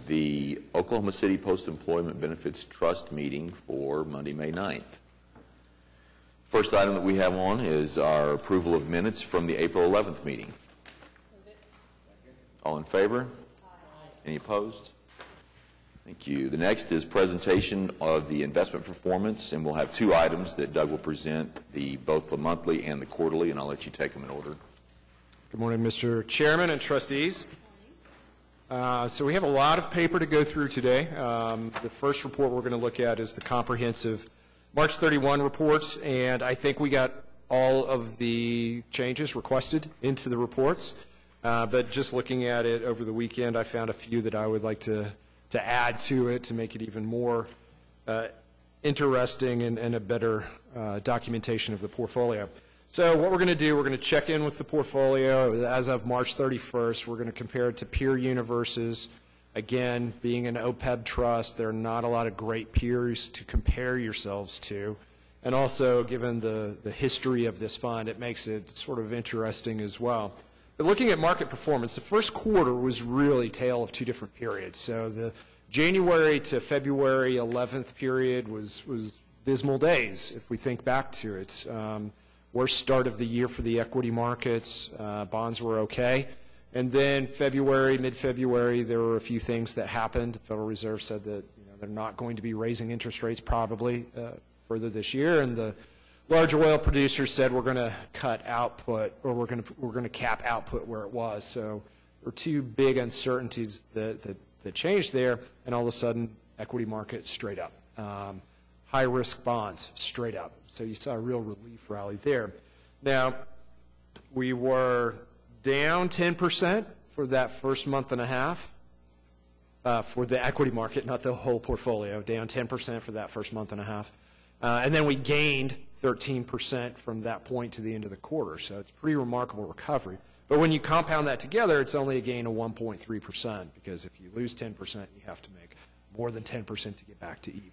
the Oklahoma City Post-Employment Benefits Trust meeting for Monday, May 9th. First item that we have on is our approval of minutes from the April 11th meeting. All in favor? Any opposed? Thank you. The next is presentation of the investment performance, and we'll have two items that Doug will present, both the monthly and the quarterly, and I'll let you take them in order. Good morning, Mr. Chairman and trustees. So we have a lot of paper to go through today. The first report we're going to look at is the comprehensive March 31 report, and I think we got all of the changes requested into the reports. But just looking at it over the weekend, I found a few that I would like to add to it to make it even more interesting and a better documentation of the portfolio. So what we're going to do, we're going to check in with the portfolio as of March 31st. We're going to compare it to peer universes. Again, being an Opebt trust, there are not a lot of great peers to compare yourselves to. And also, given the history of this fund, it makes it sort of interesting as well. But looking at market performance, the first quarter was really a tale of two different periods. So the January to February 11th period was dismal days, if we think back to it. Worst start of the year for the equity markets. Bonds were okay. And then February, mid-February, there were a few things that happened. The Federal Reserve said that they're not going to be raising interest rates probably further this year. And the large oil producers said we're going to cut output, or we're going to cap output where it was. So there were two big uncertainties that changed there, and all of a sudden, equity market straight up. High-risk bonds straight up. So you saw a real relief rally there. Now, we were down 10% for that first month and a half for the equity market, not the whole portfolio, down 10% for that first month and a half. And then we gained 13% from that point to the end of the quarter. So it's a pretty remarkable recovery. But when you compound that together, it's only a gain of 1.3%, because if you lose 10%, you have to make more than 10% to get back to even.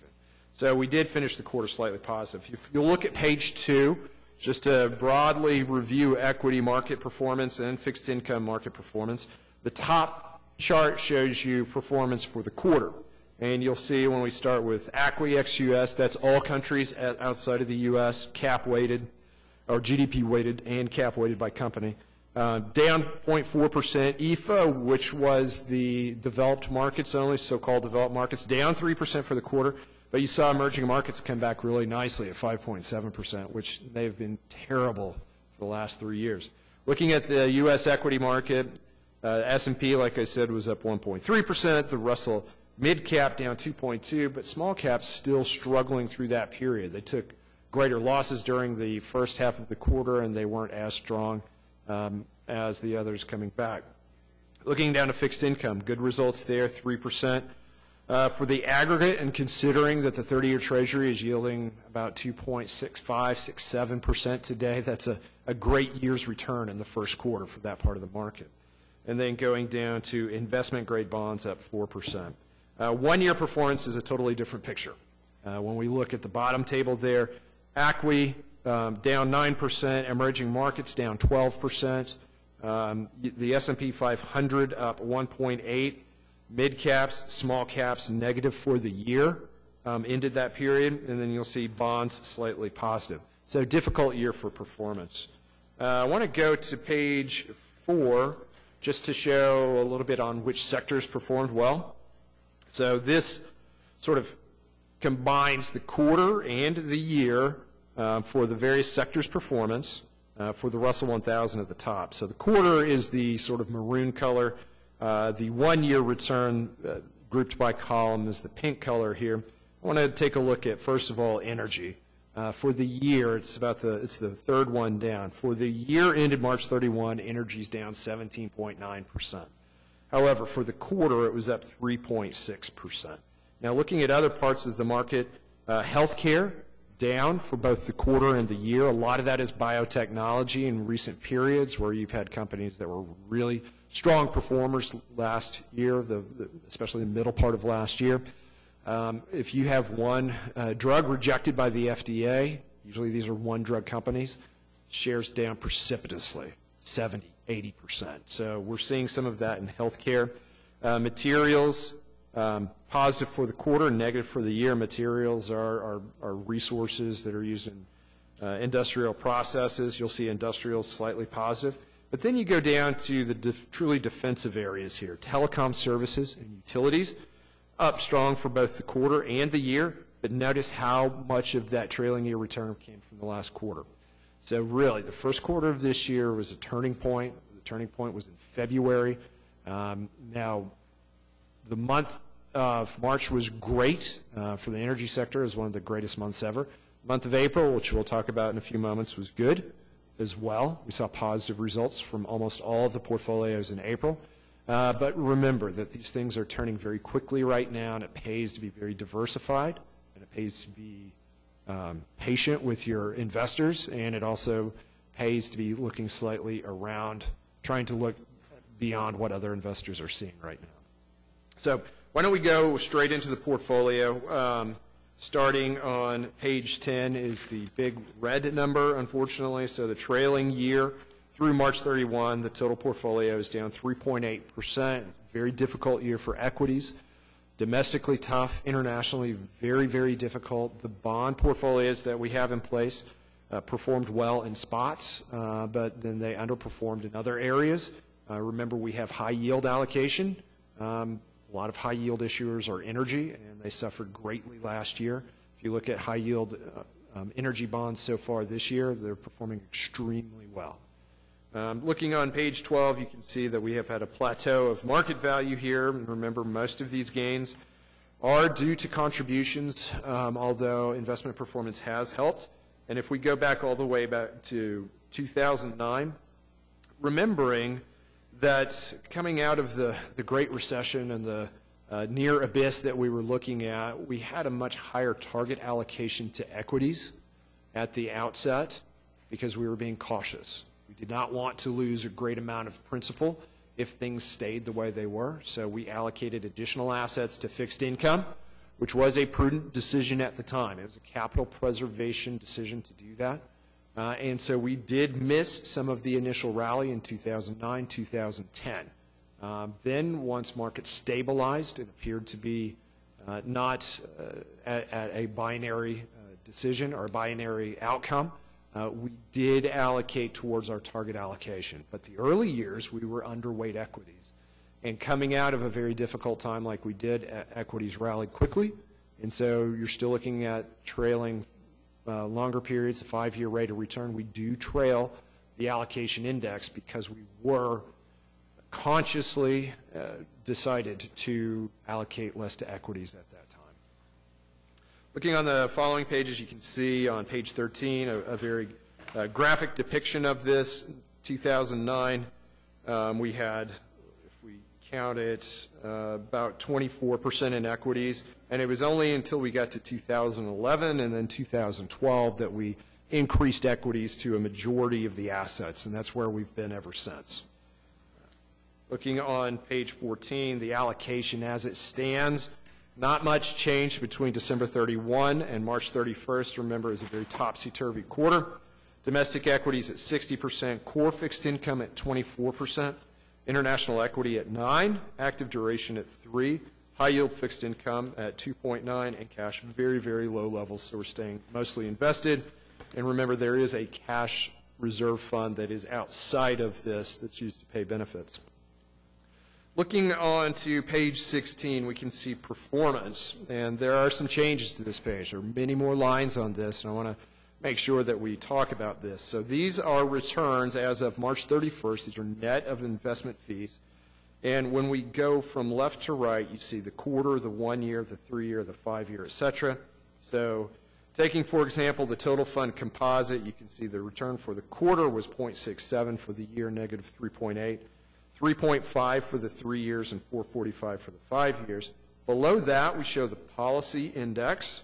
So we did finish the quarter slightly positive. If you look at page 2, just to broadly review equity market performance and fixed income market performance, the top chart shows you performance for the quarter. And you'll see when we start with ACWI ex-US, that's all countries outside of the US, cap-weighted, or GDP-weighted and cap-weighted by company. Down 0.4%. EFA, which was the developed markets only, so-called developed markets, down 3% for the quarter. But you saw emerging markets come back really nicely at 5.7%, which they've been terrible for the last 3 years. Looking at the U.S. equity market, S&P, like I said, was up 1.3%. The Russell mid-cap down 2.2%, but small caps still struggling through that period. They took greater losses during the first half of the quarter, and they weren't as strong as the others coming back. Looking down to fixed income, good results there, 3%. For the aggregate, and considering that the 30-year Treasury is yielding about 2.65–67% today, that's a great year's return in the first quarter for that part of the market. And then going down to investment-grade bonds, up 4%. One-year performance is a totally different picture. When we look at the bottom table there, ACWI down 9%, emerging markets down 12%, the S&P 500 up 1.8%. Mid caps, small caps, negative for the year, ended that period, and then you'll see bonds slightly positive. So difficult year for performance. I want to go to page 4 just to show a little bit on which sectors performed well. So this sort of combines the quarter and the year for the various sectors' performance for the Russell 1000 at the top. So the quarter is the sort of maroon color. The one-year return grouped by column is the pink color here. I want to take a look at, first of all, energy. For the year, it's the third one down. For the year ended March 31, energy's down 17.9%. However, for the quarter, it was up 3.6%. Now, looking at other parts of the market, healthcare down for both the quarter and the year. A lot of that is biotechnology in recent periods where you've had companies that were really strong performers last year, especially the middle part of last year. If you have one drug rejected by the FDA, usually these are one-drug companies, shares down precipitously, 70, 80%. So we're seeing some of that in healthcare. Materials, Positive for the quarter, negative for the year. Materials are resources that are used in industrial processes. You'll see industrial slightly positive. But then you go down to the truly defensive areas here. Telecom services and utilities, up strong for both the quarter and the year. But notice how much of that trailing year return came from the last quarter. So really, the first quarter of this year was a turning point. The turning point was in February. Now, the month of March was great for the energy sector. It was one of the greatest months ever. The month of April, which we'll talk about in a few moments, was good as well. We saw positive results from almost all of the portfolios in April. But remember that these things are turning very quickly right now, and it pays to be very diversified, and it pays to be patient with your investors, and it also pays to be looking slightly around, trying to look beyond what other investors are seeing right now. So why don't we go straight into the portfolio? Starting on page 10 is the big red number, unfortunately. So the trailing year through March 31, the total portfolio is down 3.8%. Very difficult year for equities. Domestically tough, internationally very, very difficult. The bond portfolios that we have in place performed well in spots, but then they underperformed in other areas. Remember, we have high yield allocation. A lot of high yield issuers are energy, and they suffered greatly last year. If you look at high yield energy bonds so far this year, they're performing extremely well. Looking on page 12, you can see that we have had a plateau of market value here. And remember, most of these gains are due to contributions, although investment performance has helped. And if we go back all the way back to 2009, remembering that coming out of the Great Recession and the near abyss that we were looking at, we had a much higher target allocation to equities at the outset because we were being cautious. We did not want to lose a great amount of principal if things stayed the way they were, so we allocated additional assets to fixed income, which was a prudent decision at the time. It was a capital preservation decision to do that. And so we did miss some of the initial rally in 2009, 2010. Then once markets stabilized, it appeared to be not at a binary decision or a binary outcome. We did allocate towards our target allocation. But the early years, we were underweight equities. And coming out of a very difficult time like we did, equities rallied quickly. And so you're still looking at trailing longer periods, a 5-year rate of return. We do trail the allocation index because we were consciously decided to allocate less to equities at that time. Looking on the following pages, you can see on page 13 a very graphic depiction of this. 2009, we had, if we count it, about 24% in equities. And it was only until we got to 2011 and then 2012 that we increased equities to a majority of the assets, and that's where we've been ever since. Looking on page 14, the allocation as it stands, not much changed between December 31 and March 31st. Remember, it was a very topsy-turvy quarter. Domestic equities at 60%, core fixed income at 24%, international equity at 9%, active duration at 3%, high yield fixed income at 2.9%, and cash very, very low levels, so we're staying mostly invested. And remember, there is a cash reserve fund that is outside of this that's used to pay benefits. Looking on to page 16, we can see performance, and there are some changes to this page. There are many more lines on this, and I want to make sure that we talk about this. So these are returns as of March 31st. These are net of investment fees. And when we go from left to right, you see the quarter, the 1 year, the 3 year, the 5 year, et cetera. So taking, for example, the total fund composite, you can see the return for the quarter was 0.67, for the year negative 3.8, 3.5 for the 3 years, and 4.45 for the 5 years. Below that, we show the policy index.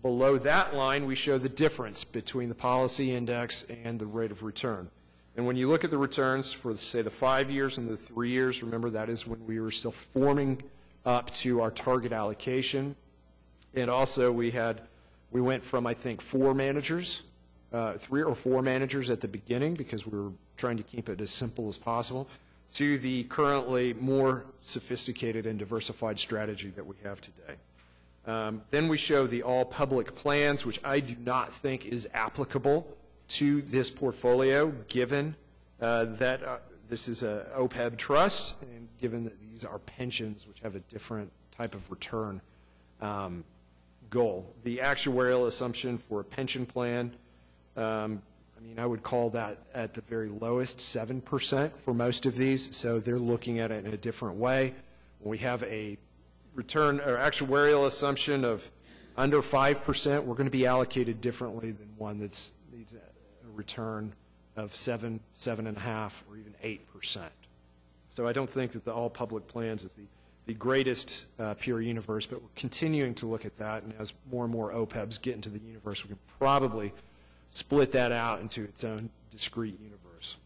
Below that line, we show the difference between the policy index and the rate of return. And when you look at the returns for, say, the 5 years and the 3 years, remember that is when we were still forming up to our target allocation. And also we went from, I think, 4 managers, 3 or 4 managers at the beginning because we were trying to keep it as simple as possible. to the currently more sophisticated and diversified strategy that we have today. Then we show the all public plans, which I do not think is applicable to this portfolio, given that this is a Opebt trust, and given that these are pensions, which have a different type of return goal. The actuarial assumption for a pension plan, I would call that at the very lowest 7% for most of these, so they're looking at it in a different way. When we have a return or actuarial assumption of under 5%, we're going to be allocated differently than one that needs a return of 7, 7.5, or even 8%. So I don't think that the all public plans is the greatest peer universe, but we're continuing to look at that, and as more and more OPEBs get into the universe, we can probably split that out into its own discrete universe.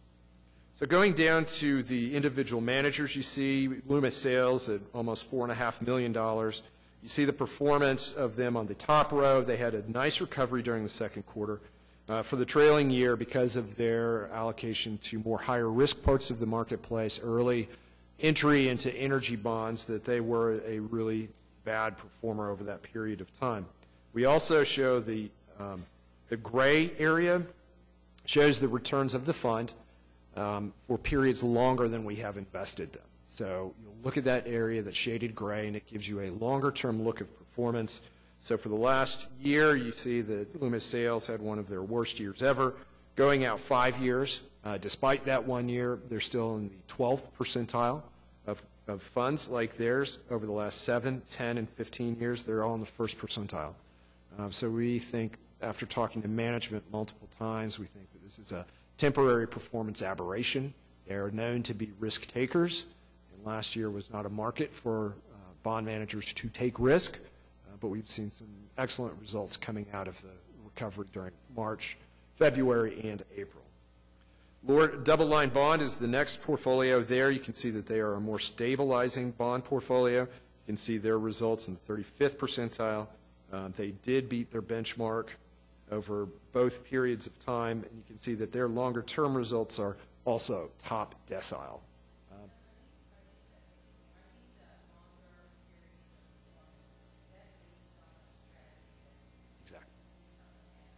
So going down to the individual managers, you see Loomis sales at almost $4.5 million. You see the performance of them on the top row. They had a nice recovery during the second quarter. For the trailing year, because of their allocation to more higher risk parts of the marketplace, early entry into energy bonds, that they were a really bad performer over that period of time. We also show the gray area shows the returns of the fund for periods longer than we have invested them. So you'll look at that area that's shaded gray, and it gives you a longer-term look of performance. So for the last year, you see that Loomis sales had one of their worst years ever. Going out 5 years, despite that 1 year, they're still in the 12th percentile of funds like theirs. Over the last 7, 10, and 15 years, they're all in the first percentile. So we think, after talking to management multiple times, we think that this is a temporary performance aberration. They are known to be risk takers, and last year was not a market for bond managers to take risk, but we've seen some excellent results coming out of the recovery during March, February, and April. Double line bond is the next portfolio there. You can see that they are a more stabilizing bond portfolio. You can see their results in the 35th percentile. They did beat their benchmark over both periods of time, and you can see that their longer-term results are also top decile.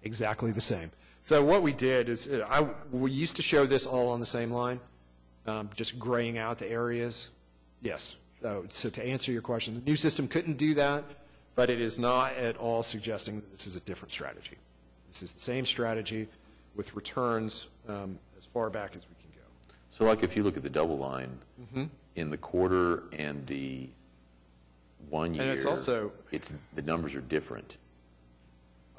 Exactly the same. So what we did is we used to show this all on the same line, just graying out the areas. Yes. So to answer your question, the new system couldn't do that, but it is not at all suggesting that this is a different strategy. This is the same strategy with returns as far back as we can go. So like if you look at the double line, in the quarter and the 1 year, and it's also, the numbers are different.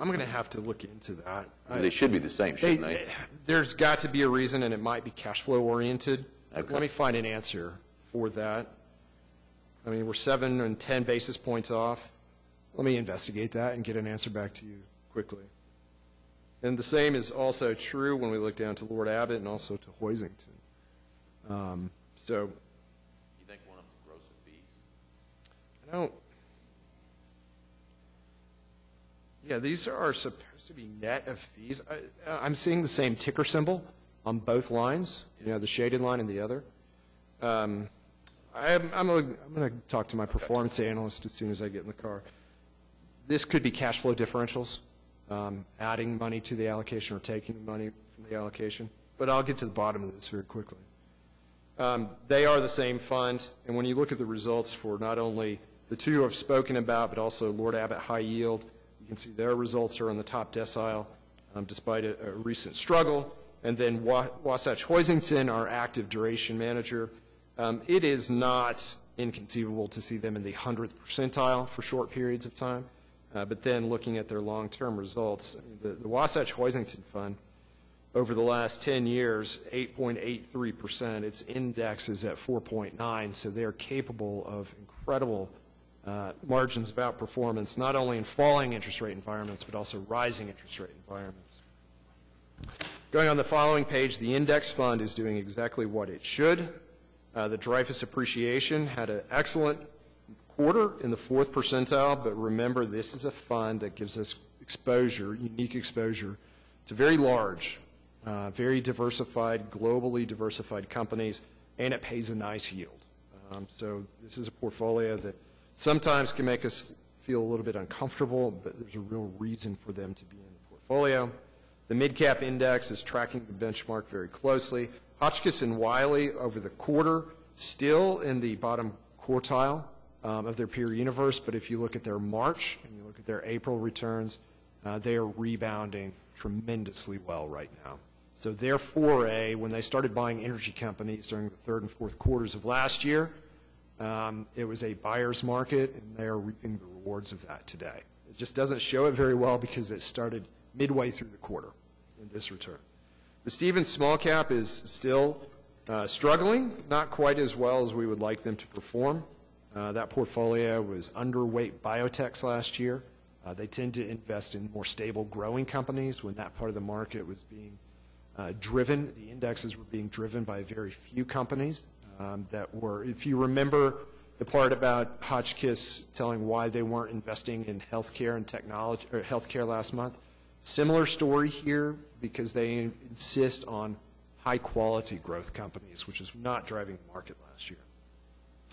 I'm going to have to look into that. They should be the same, shouldn't they? There's got to be a reason, and it might be cash flow oriented. Okay. Let me find an answer for that. I mean, we're 7 and 10 basis points off. Let me investigate that and get an answer back to you quickly. And the same is also true when we look down to Lord Abbott and also to Hoisington. So, You think one of them's gross of fees? I don't. Yeah, these are supposed to be net of fees. I'm seeing the same ticker symbol on both lines, the shaded line and the other. I'm going to talk to my performance analyst as soon as I get in the car. This could be cash flow differentials, adding money to the allocation or taking money from the allocation. But I'll get to the bottom of this very quickly. They are the same fund, and when you look at the results for not only the two I've spoken about, but also Lord Abbott High Yield, you can see their results are in the top decile despite a recent struggle. And then Wasatch Hoisington, our active duration manager, it is not inconceivable to see them in the 100th percentile for short periods of time. But then looking at their long-term results, the Wasatch Hoisington Fund, over the last 10 years, 8.83%. Its index is at 4.9, so they are capable of incredible margins of outperformance, not only in falling interest rate environments, but also rising interest rate environments. Going on the following page, the index fund is doing exactly what it should. The Dreyfus appreciation had an excellent quarter in the 4th percentile, but remember, this is a fund that gives us exposure, unique exposure, to very large, very diversified, globally diversified companies, and it pays a nice yield. So this is a portfolio that sometimes can make us feel a little bit uncomfortable, but there's a real reason for them to be in the portfolio. The mid-cap index is tracking the benchmark very closely. Hotchkiss and Wiley over the quarter still in the bottom quartile of their peer universe, but if you look at their March and you look at their April returns, they are rebounding tremendously well right now. So their foray, when they started buying energy companies during the third and fourth quarters of last year, it was a buyer's market, and they are reaping the rewards of that today. It just doesn't show it very well because it started midway through the quarter in this return. The Stevens small cap is still struggling, not quite as well as we would like them to perform. That portfolio was underweight biotechs last year. They tend to invest in more stable growing companies when that part of the market was being driven. The indexes were being driven by very few companies that were, if you remember the part about Hotchkiss telling why they weren't investing in healthcare and technology, or healthcare last month, similar story here because they insist on high quality growth companies, which is not driving the market last year.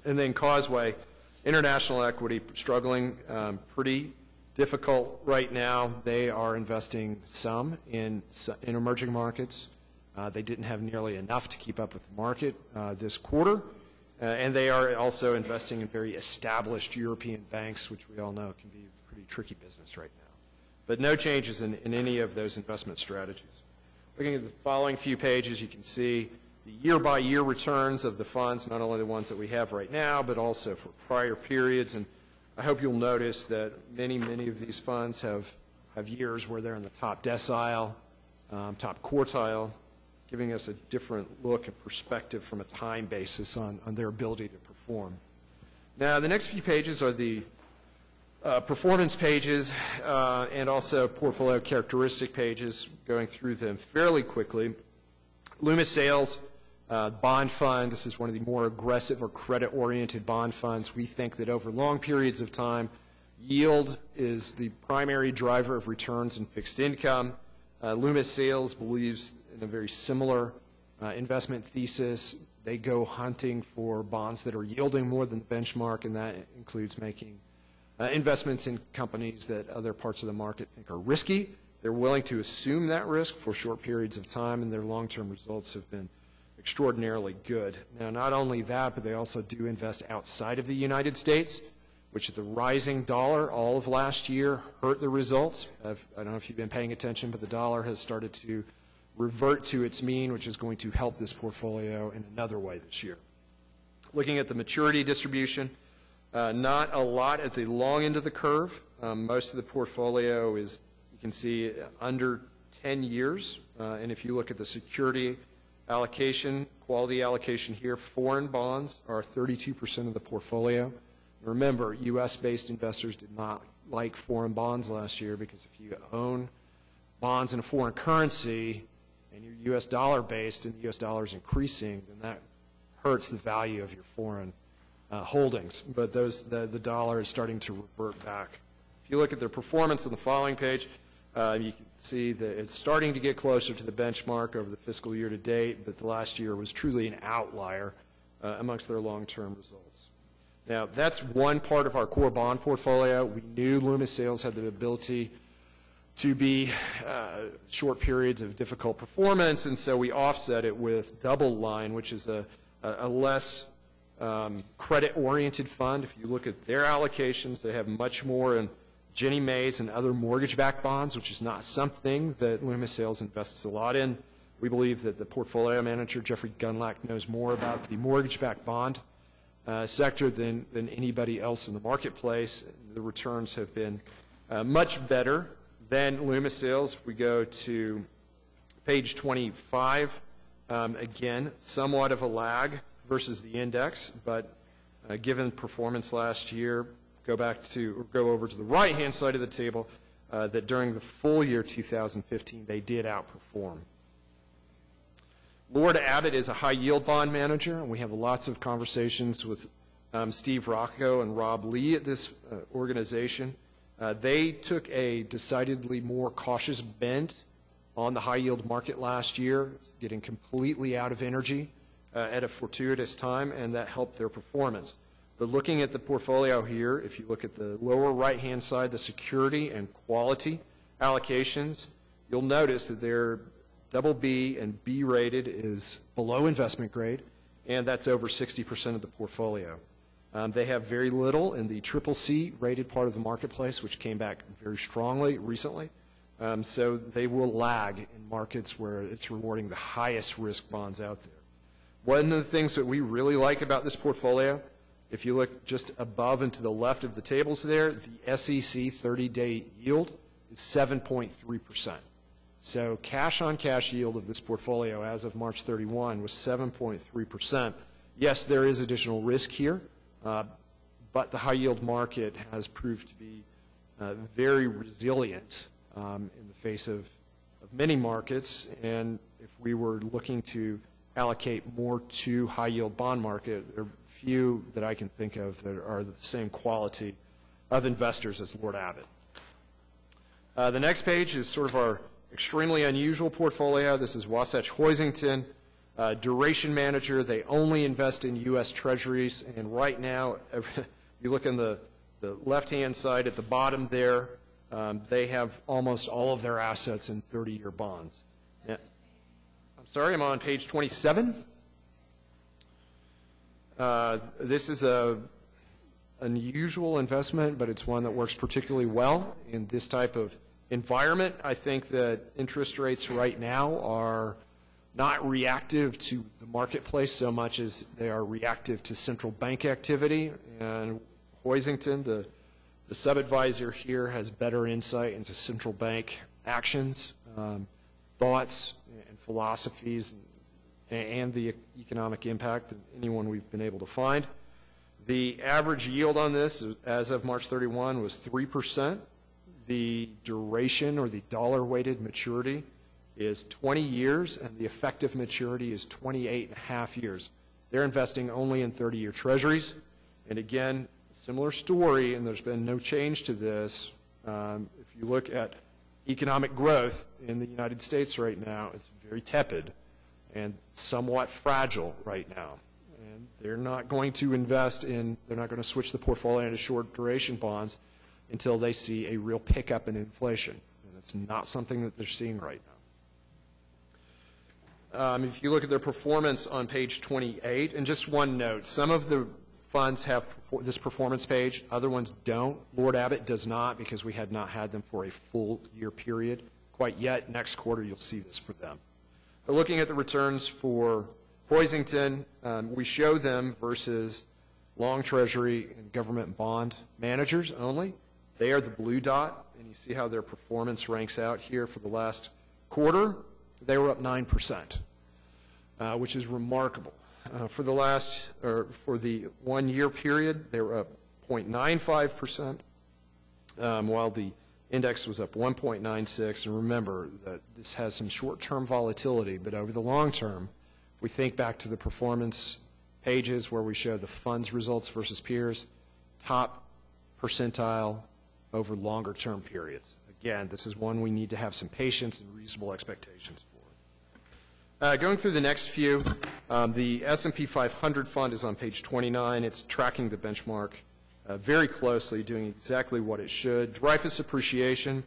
And then Causeway, international equity, struggling, pretty difficult right now. They are investing some in emerging markets. They didn't have nearly enough to keep up with the market this quarter. And they are also investing in very established European banks, which we all know can be a pretty tricky business right now. But no changes in any of those investment strategies. Looking at the following few pages, you can see the year-by-year returns of the funds, not only the ones that we have right now, but also for prior periods. And I hope you'll notice that many of these funds have years where they're in the top decile, top quartile, giving us a different look and perspective from a time basis on their ability to perform. Now, the next few pages are the performance pages and also portfolio characteristic pages, going through them fairly quickly. Loomis Sayles bond fund, this is one of the more aggressive or credit-oriented bond funds. We think that over long periods of time, yield is the primary driver of returns in fixed income. Loomis Sayles believes in a very similar investment thesis. They go hunting for bonds that are yielding more than the benchmark, and that includes making investments in companies that other parts of the market think are risky. They're willing to assume that risk for short periods of time, and their long-term results have been extraordinarily good. Now, not only that, but they also do invest outside of the United States, which the rising dollar all of last year hurt the results. I don't know if you've been paying attention, but the dollar has started to revert to its mean, which is going to help this portfolio in another way this year. Looking at the maturity distribution, not a lot at the long end of the curve. Most of the portfolio is, you can see, under 10 years. And if you look at the security allocation, quality allocation here, foreign bonds are 32% of the portfolio. Remember, U.S.-based investors did not like foreign bonds last year because if you own bonds in a foreign currency and you're U.S. dollar-based and the U.S. dollar is increasing, then that hurts the value of your foreign holdings. But the dollar is starting to revert back. If you look at their performance on the following page, you can see that it's starting to get closer to the benchmark over the fiscal year to date, but the last year was truly an outlier amongst their long-term results. Now, that's one part of our core bond portfolio. We knew Loomis Sayles had the ability to be short periods of difficult performance, and so we offset it with Double Line, which is a less credit-oriented fund. If you look at their allocations, they have much more in Ginnie Mae's and other mortgage-backed bonds, which is not something that Loomis Sayles invests a lot in. We believe that the portfolio manager, Jeffrey Gunlack, knows more about the mortgage-backed bond sector than anybody else in the marketplace. The returns have been much better than Loomis Sayles. If we go to page 25, again, somewhat of a lag versus the index, but given performance last year, go over to the right-hand side of the table, that during the full year 2015, they did outperform. Lord Abbett is a high-yield bond manager, and we have lots of conversations with Steve Rocco and Rob Lee at this organization. They took a decidedly more cautious bent on the high-yield market last year, getting completely out of energy at a fortuitous time, and that helped their performance. But looking at the portfolio here, if you look at the lower right-hand side, the security and quality allocations, you'll notice that their BB and B rated is below investment grade, and that's over 60% of the portfolio. They have very little in the CCC rated part of the marketplace, which came back very strongly recently. So they will lag in markets where it's rewarding the highest risk bonds out there. One of the things that we really like about this portfolio, if you look just above and to the left of the tables there, the SEC 30-day yield is 7.3%. So cash-on-cash yield of this portfolio as of March 31 was 7.3%. Yes, there is additional risk here, but the high-yield market has proved to be very resilient in the face of many markets, and if we were looking to allocate more to high-yield bond market, there are few that I can think of that are the same quality of investors as Lord Abbett. The next page is sort of our extremely unusual portfolio. This is Wasatch Hoisington, duration manager. They only invest in U.S. Treasuries, and right now, you look on the left-hand side at the bottom there, they have almost all of their assets in 30-year bonds. Now, I'm sorry, I'm on page 27. This is an unusual investment, but it's one that works particularly well in this type of environment. I think that interest rates right now are not reactive to the marketplace so much as they are reactive to central bank activity. And Hoisington, the sub-advisor here, has better insight into central bank actions, thoughts, and philosophies, and the economic impact than anyone we've been able to find. The average yield on this, as of March 31, was 3%. The duration, or the dollar-weighted maturity, is 20 years, and the effective maturity is 28.5 years. They're investing only in 30-year treasuries. And again, similar story, and there's been no change to this. If you look at economic growth in the United States right now, it's very tepid and somewhat fragile right now. And they're not going to invest in, they're not going to switch the portfolio into short duration bonds until they see a real pickup in inflation. And it's not something that they're seeing right now. If you look at their performance on page 28, and just one note, some of the funds have this performance page, other ones don't. Lord Abbett does not, because we had not had them for a full year period quite yet. Next quarter you'll see this for them. But looking at the returns for Hoisington, we show them versus long treasury and government bond managers only. They are the blue dot, and you see how their performance ranks out here for the last quarter. They were up 9%, which is remarkable. For the 1 year period, they were up 0.95%, while the index was up 1.96. And remember that this has some short-term volatility, but over the long term, if we think back to the performance pages where we show the fund's results versus peers, top percentile over longer-term periods. Again, this is one we need to have some patience and reasonable expectations for. Going through the next few, the S&P 500 fund is on page 29. It's tracking the benchmark very closely, doing exactly what it should. Dreyfus appreciation,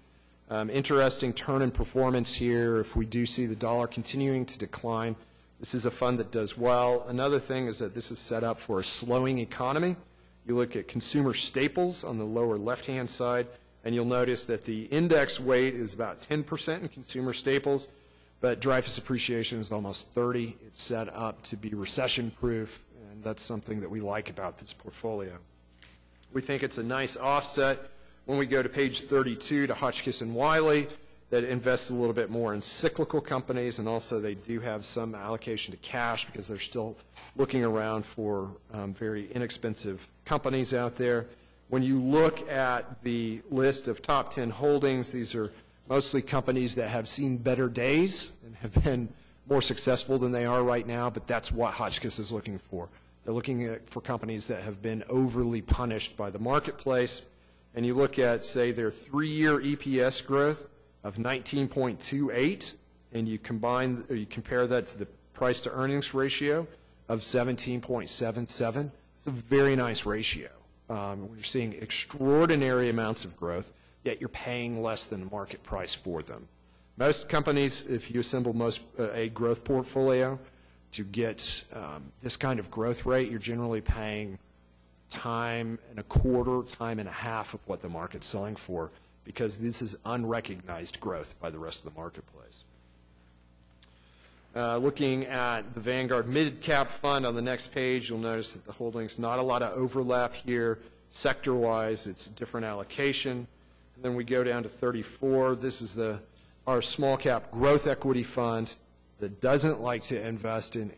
interesting turn in performance here. If we do see the dollar continuing to decline, this is a fund that does well. Another thing is that this is set up for a slowing economy. You look at consumer staples on the lower left-hand side, and you'll notice that the index weight is about 10% in consumer staples, but Dreyfus appreciation is almost 30%. It's set up to be recession-proof, and that's something that we like about this portfolio. We think it's a nice offset when we go to page 32 to Hotchkiss & Wiley that invests a little bit more in cyclical companies, and also they do have some allocation to cash because they're still looking around for very inexpensive companies out there. When you look at the list of top 10 holdings, these are mostly companies that have seen better days and have been more successful than they are right now, but that's what Hotchkiss is looking for. They're looking for companies that have been overly punished by the marketplace. And you look at, say, their 3-year EPS growth of 19.28, and you compare that to the price to earnings ratio of 17.77. It's a very nice ratio. You're seeing extraordinary amounts of growth, yet you're paying less than the market price for them. Most companies, if you assemble a growth portfolio, to get this kind of growth rate, you're generally paying time and a quarter, time and a half of what the market's selling for, because this is unrecognized growth by the rest of the marketplace. Looking at the Vanguard Mid-Cap Fund on the next page, you'll notice that the holdings, not a lot of overlap here. Sector-wise, it's a different allocation. And then we go down to 34. This is our small-cap growth equity fund that doesn't like to invest in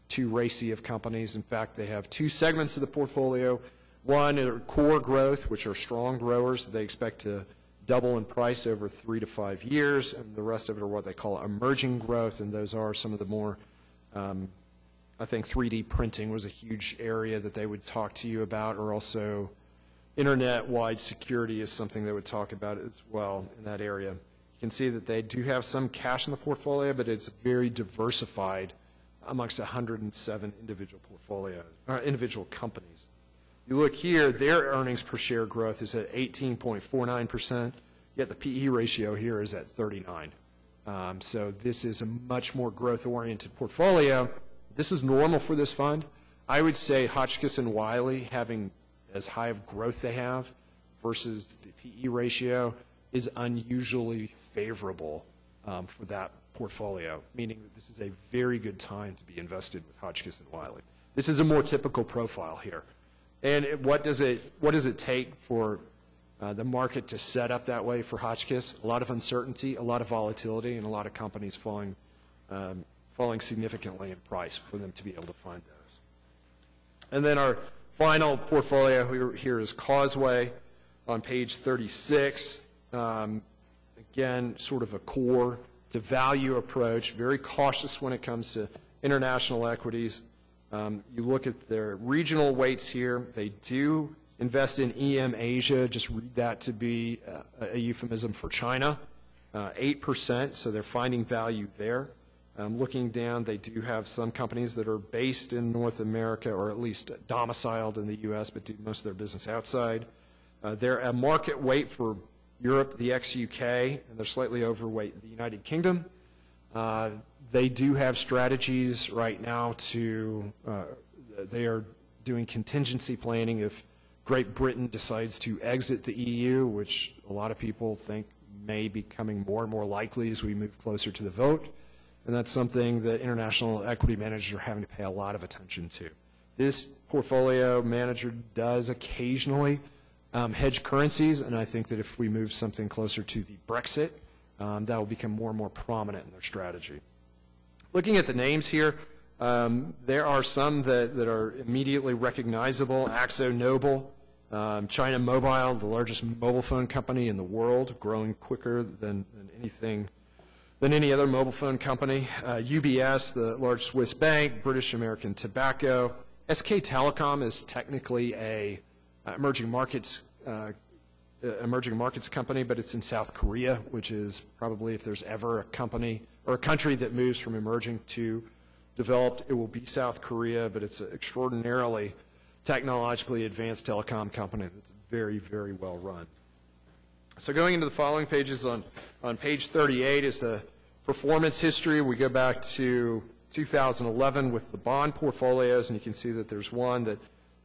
too racy of companies. In fact, they have two segments of the portfolio. One are core growth, which are strong growers that they expect to double in price over 3 to 5 years, and the rest of it are what they call emerging growth, and those are some of the more, I think 3D printing was a huge area that they would talk to you about, or also internet-wide security is something they would talk about as well in that area. You can see that they do have some cash in the portfolio, but it's very diversified amongst 107 individual companies. You look here, their earnings per share growth is at 18.49%, yet the PE ratio here is at 39. So this is a much more growth-oriented portfolio. This is normal for this fund. I would say Hotchkiss and Wiley, having as high of growth they have versus the PE ratio, is unusually favorable for that portfolio, meaning that this is a very good time to be invested with Hotchkiss and Wiley. This is a more typical profile here. And what does it take for the market to set up that way for Hotchkiss? A lot of uncertainty, a lot of volatility, and a lot of companies falling significantly in price for them to be able to find those. And then our final portfolio here is Causeway on page 36. Again, sort of a core to value approach, very cautious when it comes to international equities. You look at their regional weights here. They do invest in EM Asia. Just read that to be a euphemism for China. 8%, so they're finding value there. Looking down, they do have some companies that are based in North America, or at least domiciled in the U.S., but do most of their business outside. They're a market weight for Europe, the ex-UK, and they're slightly overweight in the United Kingdom. They do have strategies right now they are doing contingency planning if Great Britain decides to exit the EU, which a lot of people think may be becoming more and more likely as we move closer to the vote. And that's something that international equity managers are having to pay a lot of attention to. This portfolio manager does occasionally hedge currencies, and I think that if we move something closer to the Brexit, that will become more and more prominent in their strategy. Looking at the names here, there are some that are immediately recognizable. Akzo Nobel, China Mobile, the largest mobile phone company in the world, growing quicker than any other mobile phone company. UBS, the large Swiss bank, British American Tobacco. SK Telecom is technically a emerging markets company, but it's in South Korea, which is probably, if there's ever a company or a country that moves from emerging to developed, it will be South Korea, but it's an extraordinarily technologically advanced telecom company that's very, very well run. So going into the following pages, on page 38 is the performance history. We go back to 2011 with the bond portfolios, and you can see that there's one that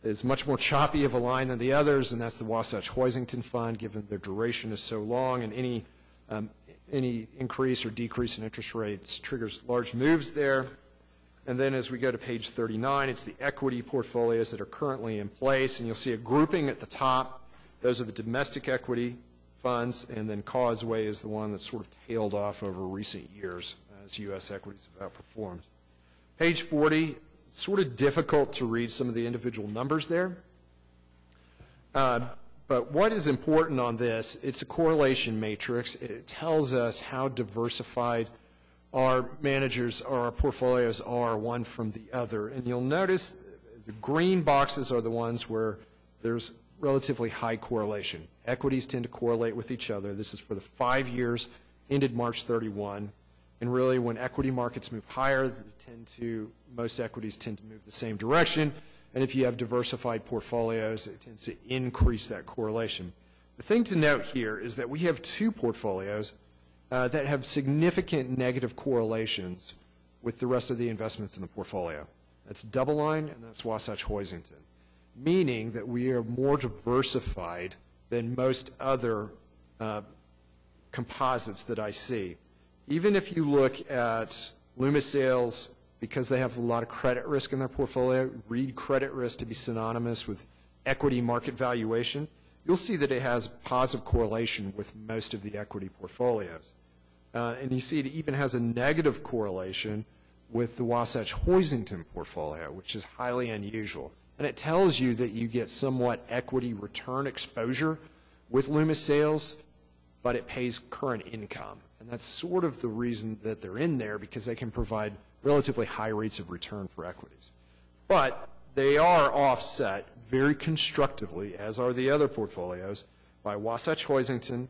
is much more choppy of a line than the others, and that's the Wasatch Hoisington Fund, given their duration is so long, and any increase or decrease in interest rates triggers large moves there. And then as we go to page 39, it's the equity portfolios that are currently in place, and you'll see a grouping at the top. Those are the domestic equity funds, and then Causeway is the one that's sort of tailed off over recent years as U.S. equities have outperformed. Page 40, it's sort of difficult to read some of the individual numbers there. But what is important on this, it's a correlation matrix. It tells us how diversified our managers or our portfolios are one from the other. And you'll notice the green boxes are the ones where there's relatively high correlation. Equities tend to correlate with each other. This is for the 5 years ended March 31. And really, when equity markets move higher, most equities tend to move the same direction. And if you have diversified portfolios, it tends to increase that correlation. The thing to note here is that we have two portfolios that have significant negative correlations with the rest of the investments in the portfolio. That's DoubleLine and that's Wasatch Hoisington, meaning that we are more diversified than most other composites that I see. Even if you look at Loomis Sales, because they have a lot of credit risk in their portfolio, read credit risk to be synonymous with equity market valuation, you'll see that it has positive correlation with most of the equity portfolios. And you see it even has a negative correlation with the Wasatch Hoisington portfolio, which is highly unusual. And it tells you that you get somewhat equity return exposure with Loomis Sales, but it pays current income. And that's sort of the reason that they're in there, because they can provide relatively high rates of return for equities. But they are offset very constructively, as are the other portfolios, by Wasatch Hoisington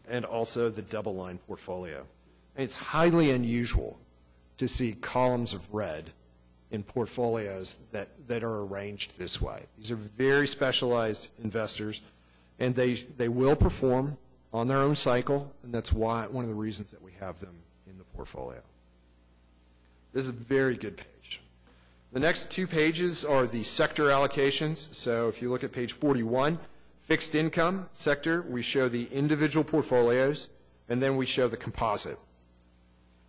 and also the DoubleLine portfolio. And it's highly unusual to see columns of red in portfolios that are arranged this way. These are very specialized investors, and they will perform on their own cycle, and that's one of the reasons that we have them in the portfolio. This is a very good page. The next two pages are the sector allocations. So if you look at page 41, fixed income sector, we show the individual portfolios, and then we show the composite.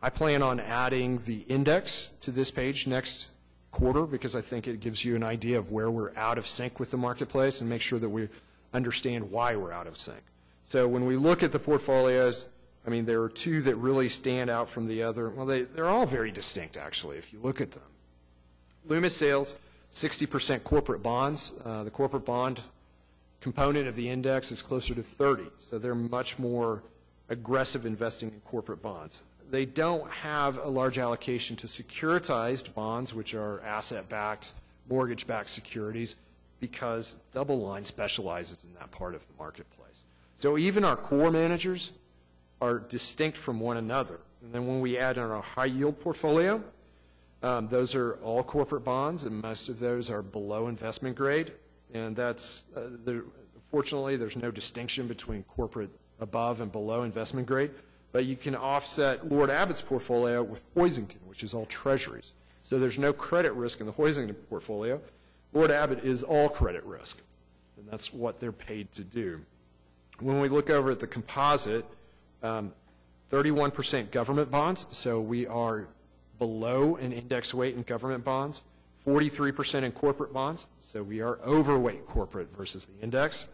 I plan on adding the index to this page next quarter, because I think it gives you an idea of where we're out of sync with the marketplace and make sure that we understand why we're out of sync. So when we look at the portfolios, I mean, there are two that really stand out from the other. Well, they're all very distinct, actually, if you look at them. Loomis Sales, 60% corporate bonds. The corporate bond component of the index is closer to 30, so they're much more aggressive investing in corporate bonds. They don't have a large allocation to securitized bonds, which are asset-backed, mortgage-backed securities, because DoubleLine specializes in that part of the marketplace. So even our core managers are distinct from one another. And then when we add in our high-yield portfolio, those are all corporate bonds, and most of those are below investment grade. And that's, fortunately, there's no distinction between corporate above and below investment grade. But you can offset Lord Abbott's portfolio with Hoisington, which is all treasuries. So there's no credit risk in the Hoisington portfolio. Lord Abbott is all credit risk, and that's what they're paid to do. When we look over at the composite, 31% government bonds, so we are below an index weight in government bonds, 43% in corporate bonds, so we are overweight corporate versus the index.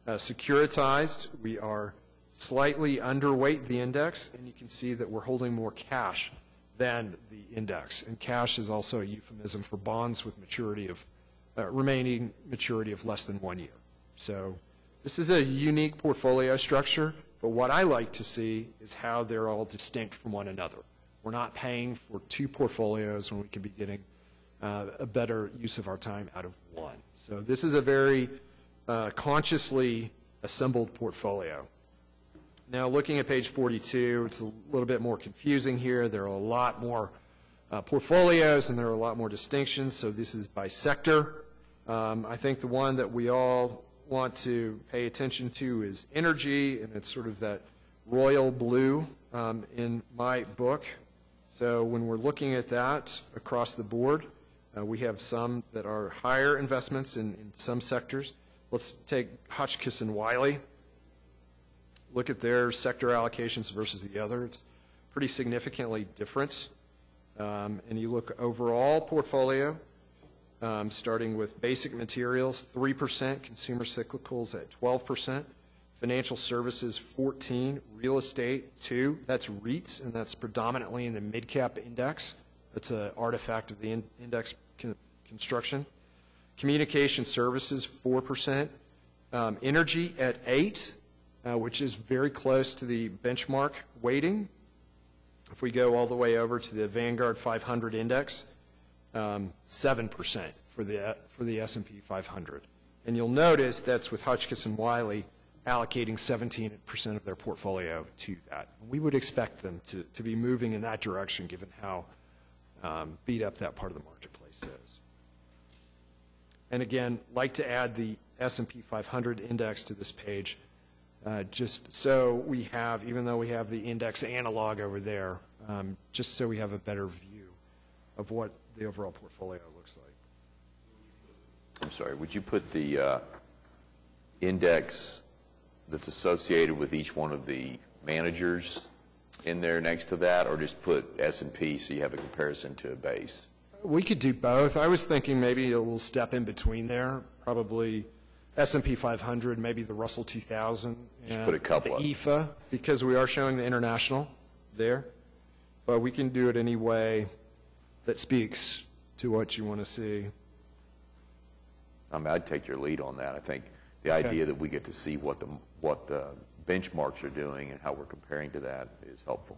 Securitized, we are slightly underweight the index, and you can see that we're holding more cash than the index. And cash is also a euphemism for bonds with maturity of remaining maturity of less than 1 year. So this is a unique portfolio structure, but what I like to see is how they're all distinct from one another. We're not paying for two portfolios when we can be getting a better use of our time out of one. So this is a very consciously assembled portfolio. Now, looking at page 42, it's a little bit more confusing here. There are a lot more portfolios, and there are a lot more distinctions. So this is by sector. I think the one that we all want to pay attention to is energy, and it's sort of that royal blue in my book. So when we're looking at that across the board, we have some that are higher investments in some sectors. Let's take Hotchkiss and Wiley. Look at their sector allocations versus the other. It's pretty significantly different. And you look overall portfolio, starting with basic materials, 3%, consumer cyclicals at 12%, financial services 14%, real estate 2%. That's REITs, and that's predominantly in the mid-cap index. That's an artifact of the index construction. Communication services 4%, energy at 8%. Which is very close to the benchmark weighting. If we go all the way over to the Vanguard 500 index, 7% for the S&P 500. And you'll notice that's with Hotchkiss and Wiley allocating 17% of their portfolio to that. We would expect them to be moving in that direction given how beat up that part of the marketplace is. And again, like to add the S&P 500 index to this page, just so we have, even though we have the index analog over there, just so we have a better view of what the overall portfolio looks like. I'm sorry, would you put the index that's associated with each one of the managers in there next to that, or just put S&P so you have a comparison to a base? We could do both. I was thinking maybe a little step in between there, probably S&P 500, maybe the Russell 2000, and put a couple the EFA, because we are showing the international there. But we can do it any way that speaks to what you want to see. I mean, I'd take your lead on that. I think the idea that we get to see what the benchmarks are doing and how we're comparing to that is helpful.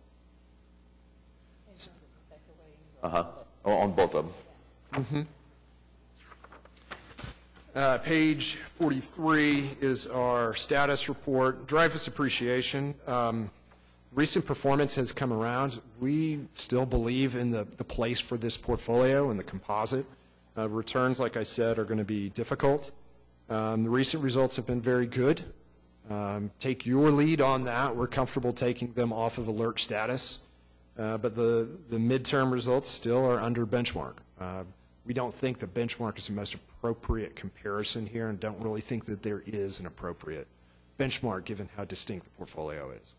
On both of them. Page 43 is our status report. Dreyfus appreciation. Recent performance has come around. We still believe in the place for this portfolio and the composite. Returns, like I said, are going to be difficult. The recent results have been very good. Take your lead on that. We're comfortable taking them off of alert status. But the midterm results still are under benchmark. We don't think the benchmark is the most appropriate comparison here and don't really think that there is an appropriate benchmark given how distinct the portfolio is.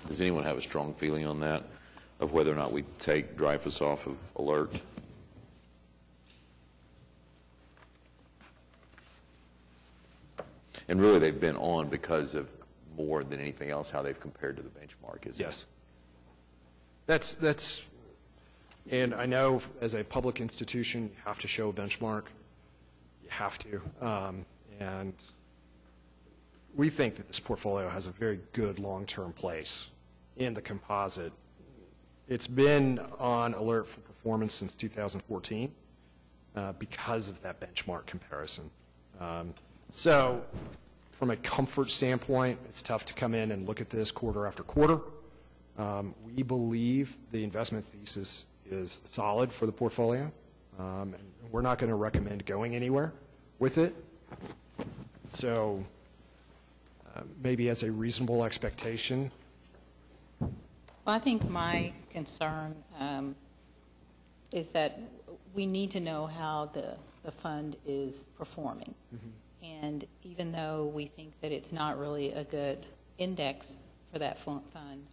Does anyone have a strong feeling on that, of whether or not we take Dreyfus off of alert? And really, they've been on because of more than anything else how they've compared to the benchmark, isn't it? Yes. That's, and I know as a public institution, you have to show a benchmark. You have to. And we think that this portfolio has a very good long-term place in the composite. It's been on alert for performance since 2014 because of that benchmark comparison. So from a comfort standpoint, it's tough to come in and look at this quarter after quarter. We believe the investment thesis is solid for the portfolio. And we're not going to recommend going anywhere with it. So maybe as a reasonable expectation. Well, I think my concern is that we need to know how the fund is performing. And even though we think that it's not really a good index for that fund,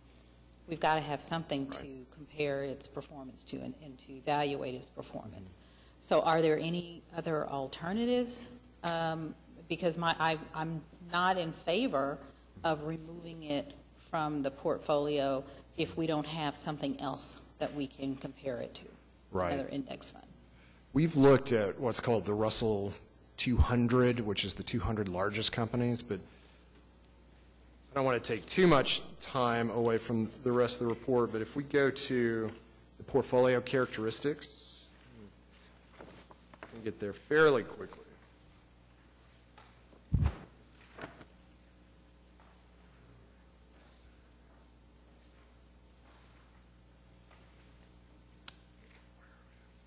we've got to have something to compare its performance to and to evaluate its performance. So are there any other alternatives? Because I'm not in favor of removing it from the portfolio if we don't have something else that we can compare it to, another index fund. We've looked at what's called the Russell 200, which is the 200 largest companies, but I don't want to take too much time away from the rest of the report, but if we go to the portfolio characteristics, we can get there fairly quickly.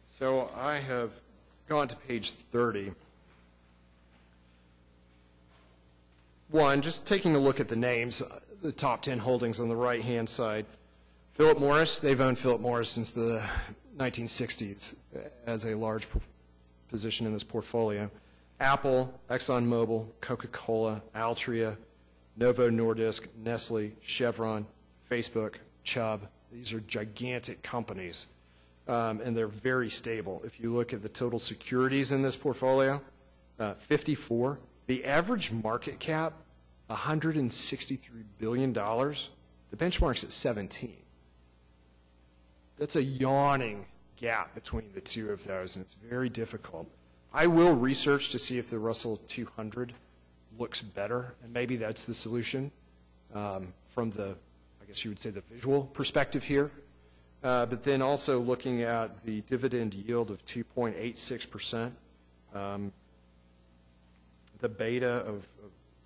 So I have gone to page 30. One, just taking a look at the names, the top 10 holdings on the right-hand side. Philip Morris, they've owned Philip Morris since the 1960s as a large position in this portfolio. Apple, ExxonMobil, Coca-Cola, Altria, Novo Nordisk, Nestle, Chevron, Facebook, Chubb. These are gigantic companies, and they're very stable. If you look at the total securities in this portfolio, 54. The average market cap, $163 billion. The benchmark's at 17. That's a yawning gap between the two of those, and it's very difficult. I will research to see if the Russell 200 looks better, and maybe that's the solution from the, I guess you would say, the visual perspective here. but then also looking at the dividend yield of 2.86%, the beta of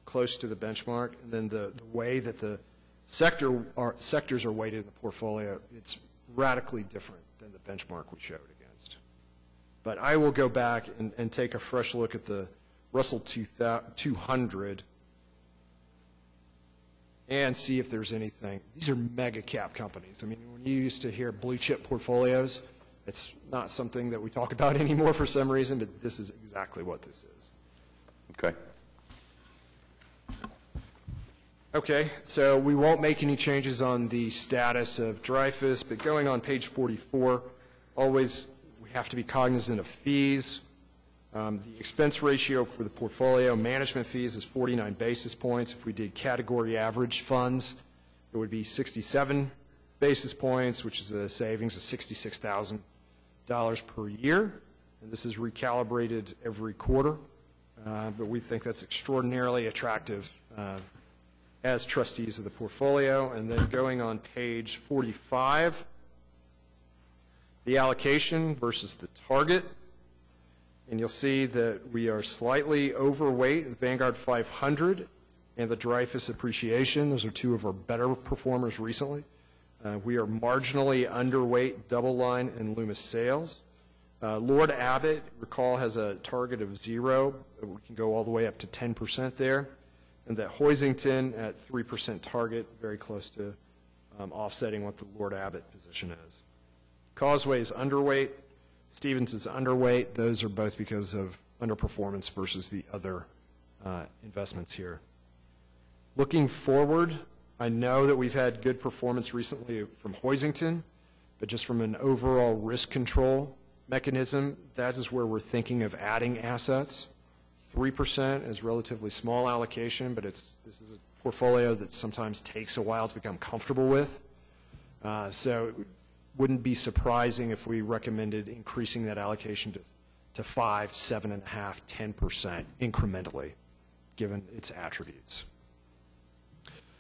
close to the benchmark, and then the way that the sectors are weighted in the portfolio, it's radically different than the benchmark we showed against. But I will go back and take a fresh look at the Russell 200 and see if there's anything. These are mega cap companies. I mean, when you used to hear blue chip portfolios, it's not something that we talk about anymore for some reason, but this is exactly what this is. Okay. Okay, so we won't make any changes on the status of Dreyfus, but going on page 44, always we have to be cognizant of fees. The expense ratio for the portfolio management fees is 49 basis points. If we did category average funds, it would be 67 basis points, which is a savings of $66,000 per year. And this is recalibrated every quarter, but we think that's extraordinarily attractive as trustees of the portfolio. And then going on page 45, the allocation versus the target. And you'll see that we are slightly overweight the Vanguard 500 and the Dreyfus Appreciation. Those are two of our better performers recently. We are marginally underweight Double Line and Loomis Sales. Lord Abbett, recall, has a target of 0. We can go all the way up to 10% there. And that Hoisington at 3% target, very close to offsetting what the Lord Abbett position is. Causeway is underweight. Stevens is underweight. Those are both because of underperformance versus the other investments here. Looking forward, I know that we've had good performance recently from Hoisington, but just from an overall risk control mechanism, that is where we're thinking of adding assets. 3% is relatively small allocation, but this is a portfolio that sometimes takes a while to become comfortable with. So it wouldn't be surprising if we recommended increasing that allocation to 5, 7.5, 10% incrementally, given its attributes.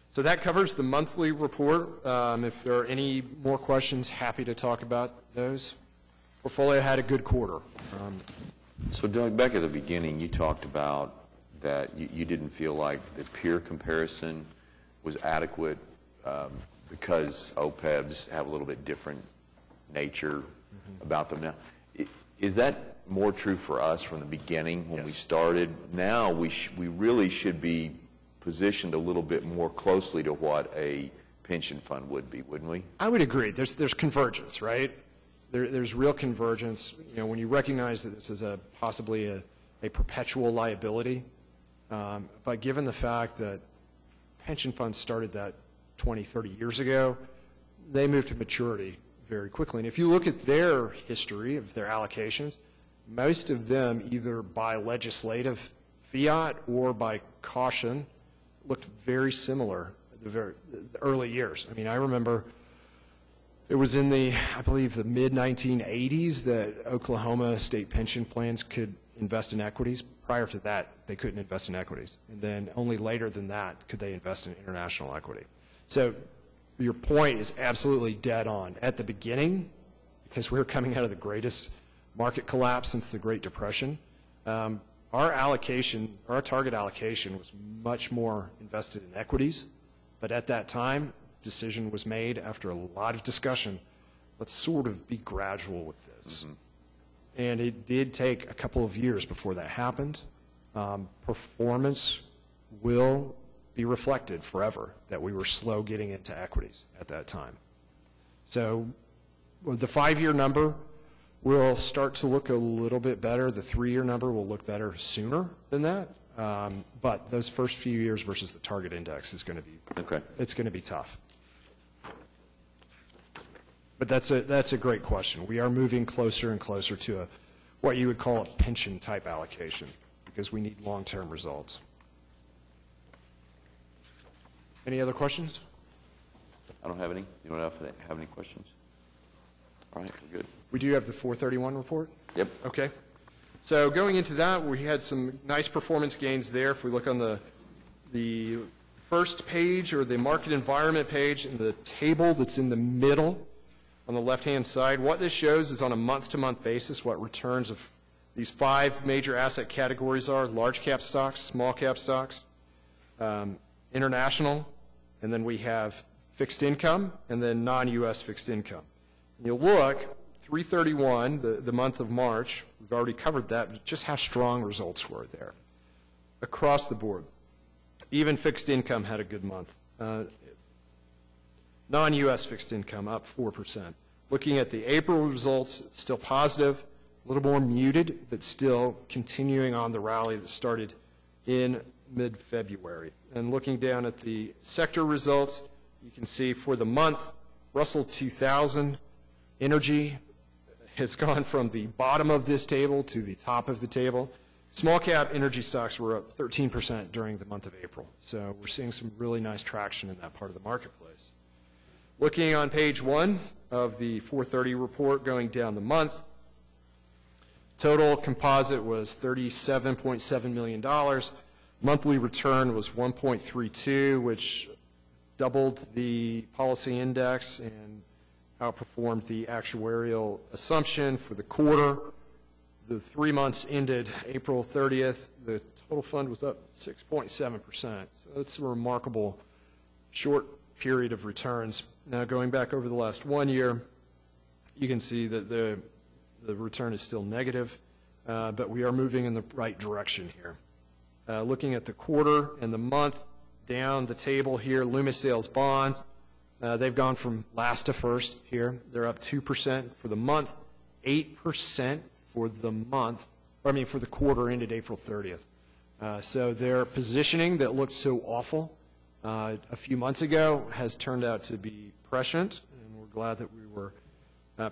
So that covers the monthly report. If there are any more questions, happy to talk about those. Portfolio had a good quarter. So Doug, back at the beginning, you talked about that you didn't feel like the peer comparison was adequate because OPEBs have a little bit different nature about them now. Is that more true for us from the beginning when we started? Now we really should be positioned a little bit more closely to what a pension fund would be, wouldn't we? I would agree. There's convergence, right? There's real convergence. You know, when you recognize that this is possibly a perpetual liability, but given the fact that pension funds started that 20, 30 years ago, they moved to maturity very quickly. And if you look at their history of their allocations, most of them either by legislative fiat or by caution looked very similar at the early years. I mean, I remember it was in I believe the mid-1980s that Oklahoma state pension plans could invest in equities. Prior to that, they couldn't invest in equities. And then only later than that could they invest in international equity. So your point is absolutely dead on. At the beginning, because we were coming out of the greatest market collapse since the Great Depression, our target allocation was much more invested in equities. But at that time, decision was made after a lot of discussion, let's sort of be gradual with this. And it did take a couple of years before that happened. Performance will be reflected forever that we were slow getting into equities at that time. So the 5-year number will start to look a little bit better. The 3-year number will look better sooner than that. But those first few years versus the target index is going to be, it's going to be tough. But that's a great question. We are moving closer and closer to what you would call a pension type allocation because we need long-term results. Any other questions? I don't have any. Do you want to have any questions? All right, we're good. We do have the 431 report? Yep. Okay. So going into that, we had some nice performance gains there. If we look on the first page or the market environment page in the table that's in the middle, on the left-hand side. What this shows is on a month-to-month basis what returns of these 5 major asset categories are: large cap stocks, small cap stocks, international, and then we have fixed income, and then non-U.S. fixed income. And you'll look, 3/31, the month of March, we've already covered that, but just how strong results were there across the board. Even fixed income had a good month. Non-U.S. fixed income up 4%. Looking at the April results, still positive, a little more muted, but still continuing on the rally that started in mid-February. And looking down at the sector results, you can see for the month, Russell 2000, energy has gone from the bottom of this table to the top of the table. Small cap energy stocks were up 13% during the month of April. So we're seeing some really nice traction in that part of the marketplace. Looking on page 1 of the 430 report, going down the month, total composite was $37.7 million. Monthly return was 1.32, which doubled the policy index and outperformed the actuarial assumption for the quarter. The 3 months ended April 30th. The total fund was up 6.7%. So it's a remarkable short period of returns. Now, going back over the last 1 year, you can see that the return is still negative, but we are moving in the right direction here. Looking at the quarter and the month, down the table here, Loomis Sales bonds, they've gone from last to first here. They're up 2% for the month, 8% for the month, for the quarter ended April 30th. So their positioning that looked so awful a few months ago has turned out to be prescient, and we're glad that we were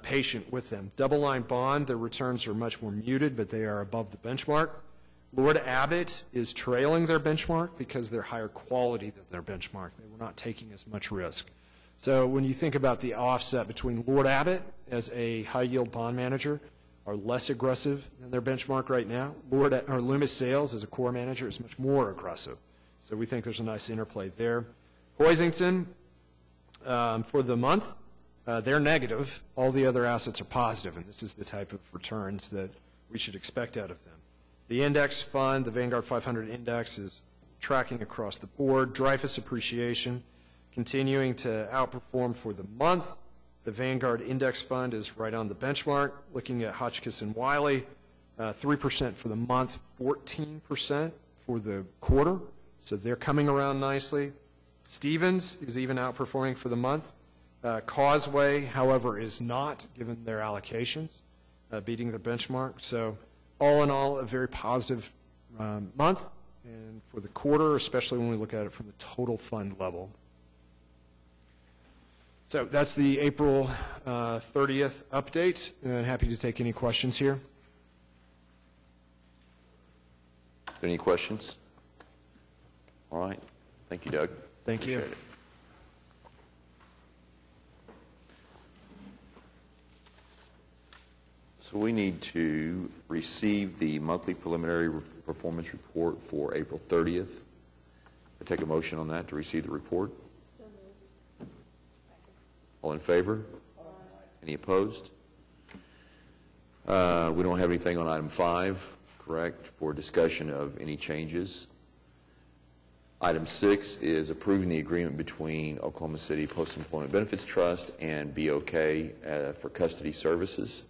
patient with them. Double line bond, their returns are much more muted, but they are above the benchmark. Lord Abbett is trailing their benchmark because they're higher quality than their benchmark. They were not taking as much risk. So when you think about the offset between Lord Abbett as a high-yield bond manager are less aggressive than their benchmark right now, Loomis Sales as a core manager is much more aggressive. So we think there's a nice interplay there. Hoisington, for the month, they're negative. All the other assets are positive, and this is the type of returns that we should expect out of them. The index fund, the Vanguard 500 index, is tracking across the board. Dreyfus appreciation continuing to outperform for the month. The Vanguard index fund is right on the benchmark. Looking at Hotchkiss and Wiley, 3% for the month, 14% for the quarter. So they're coming around nicely. Stevens is even outperforming for the month. Causeway, however, is not, given their allocations, beating the benchmark. So all in all, a very positive month, and for the quarter, especially when we look at it from the total fund level. So that's the April 30th update, and happy to take any questions here. Any questions? All right. Thank you, Doug. Thank you. Appreciate it. So we need to receive the monthly preliminary performance report for April 30th. I take a motion on that to receive the report. So moved. All in favor? Aye. Any opposed? We don't have anything on item 5, correct, for discussion of any changes. Item 6 is approving the agreement between Oklahoma City Post-Employment Benefits Trust and BOK for custody services.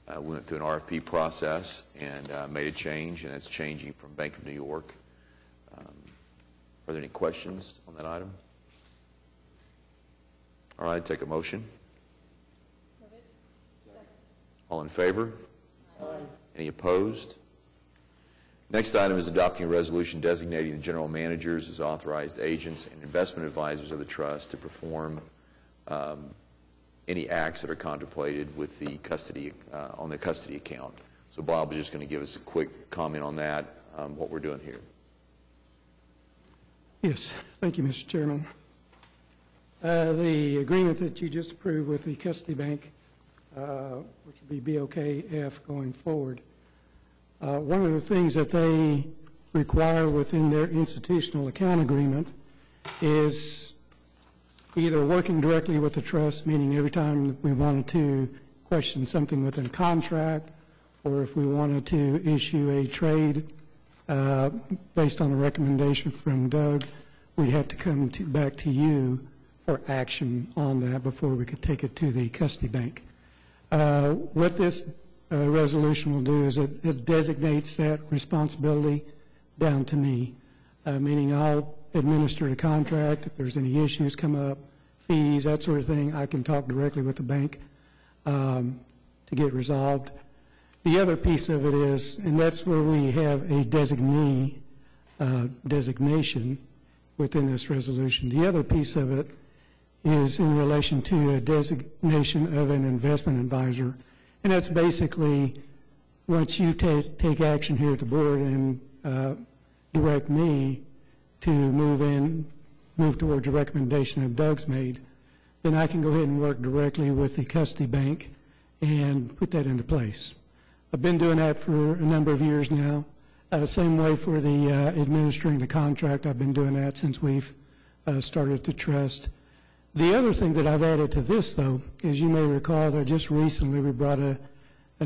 We went through an RFP process and made a change, and it's changing from Bank of New York. Are there any questions on that item? All right, take a motion. Move it. All in favor? Aye. Any opposed? Next item is adopting a resolution designating the general managers as authorized agents and investment advisors of the trust to perform any acts that are contemplated with the custody on the custody account. So Bob is just going to give us a quick comment on that, what we're doing here. Yes, thank you, Mr. Chairman. The agreement that you just approved with the custody bank, which will be BOKF going forward, one of the things that they require within their institutional account agreement is either working directly with the trust, meaning every time we wanted to question something within a contract, or if we wanted to issue a trade based on a recommendation from Doug, we'd have to come back to you for action on that before we could take it to the custody bank. What this resolution will do is it designates that responsibility down to me, meaning I'll administer the contract. If there's any issues come up, fees, that sort of thing, I can talk directly with the bank to get resolved. The other piece of it is, and that's where we have a designee designation within this resolution. The other piece of it is in relation to a designation of an investment advisor, and that's basically once you take action here at the board and direct me to move towards a recommendation that Doug's made, then I can go ahead and work directly with the custody bank and put that into place. I've been doing that for a number of years now. Same way for the administering the contract. I've been doing that since we've started the trust. The other thing that I've added to this, though, is you may recall that just recently we brought an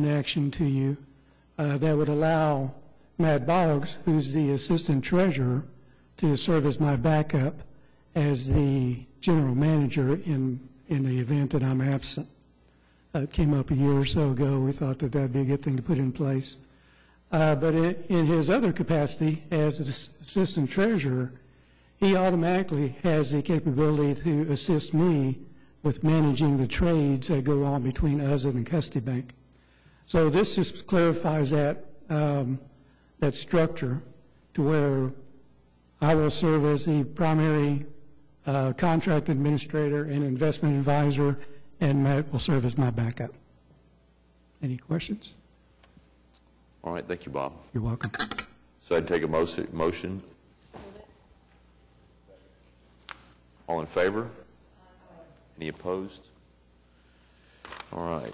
action to you that would allow Matt Boggs, who's the assistant treasurer, to serve as my backup as the general manager in the event that I'm absent. It came up a year or so ago. We thought that that'd be a good thing to put in place. But in his other capacity as assistant treasurer, he automatically has the capability to assist me with managing the trades that go on between us and the custody bank. So this just clarifies that structure to where I will serve as the primary contract administrator and investment advisor, and Matt will serve as my backup. Any questions? All right, thank you, Bob. You're welcome. So I'd take a motion. All in favor? Any opposed? All right.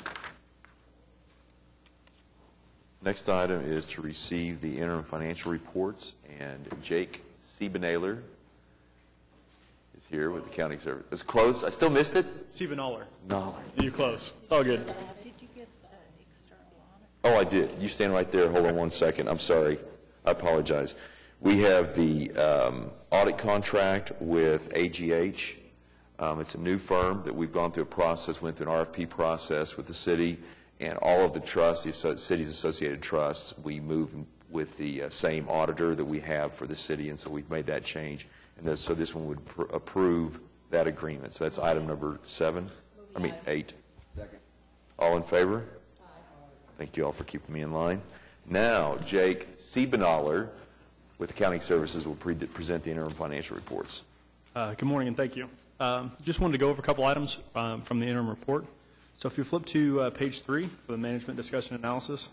Next item is to receive the interim financial reports, and Jake Siebenaler is here with the county service. It's close. I still missed it? Siebenaler. No. You're close. It's all good. Did you get external audit? Oh, I did. You stand right there. Hold on one second. I'm sorry. I apologize. We have the audit contract with AGH. It's a new firm that we've gone through a process, went through an RFP process with the city, and all of the trusts, the city's associated trusts, we moved with the same auditor that we have for the city, and so we've made that change. And so this one would approve that agreement. So that's item number 8. Second. All in favor? Aye. Thank you all for keeping me in line. Now, Jake Siebenaler with Accounting Services will present the interim financial reports. Good morning and thank you. Just wanted to go over a couple items from the interim report. So if you flip to page 3 for the management discussion analysis,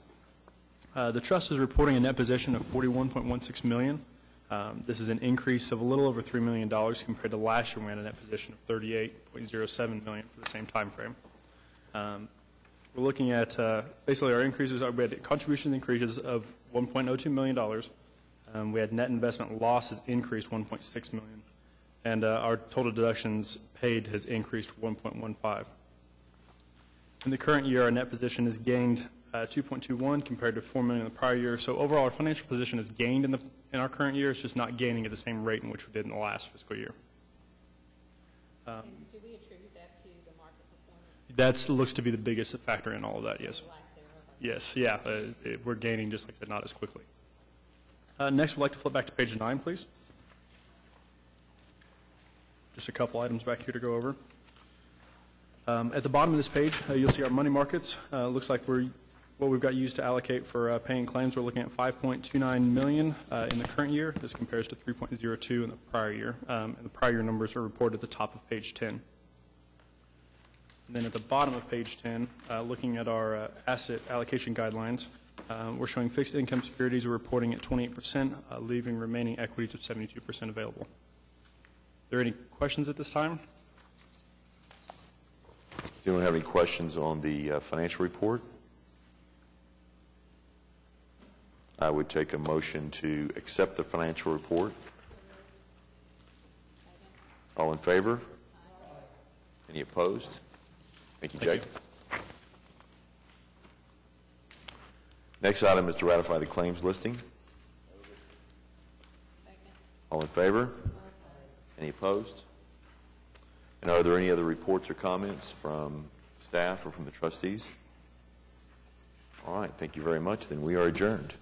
the trust is reporting a net position of $41.16 million. This is an increase of a little over $3 million compared to last year when we had a net position of $38.07 million for the same time frame. We're looking at basically our increases. We had contribution increases of $1.02 million. We had net investment losses increased $1.6 million. And our total deductions paid has increased 1.15. In the current year, our net position has gained 2.21 compared to $4 million in the prior year. So overall, our financial position has gained in our current year. It's just not gaining at the same rate in which we did in the last fiscal year. And do we attribute that to the market performance? That looks to be the biggest factor in all of that, yes. Yes, yeah. We're gaining, just like I said, not as quickly. Next, we'd like to flip back to page 9, please. Just a couple items back here to go over. At the bottom of this page, you'll see our money markets. Looks like what we've got used to allocate for paying claims. We're looking at $5.29 million in the current year. This compares to $3.02 in the prior year. And the prior year numbers are reported at the top of page 10. And then at the bottom of page 10, looking at our asset allocation guidelines, we're showing fixed income securities. We're reporting at 28%, leaving remaining equities of 72% available. Are there any questions at this time? Does anyone have any questions on the financial report? I would take a motion to accept the financial report. All in favor? Any opposed? Thank you, Jake. Next item is to ratify the claims listing. All in favor? Any opposed? And are there any other reports or comments from staff or from the trustees? All right, thank you very much. Then we are adjourned.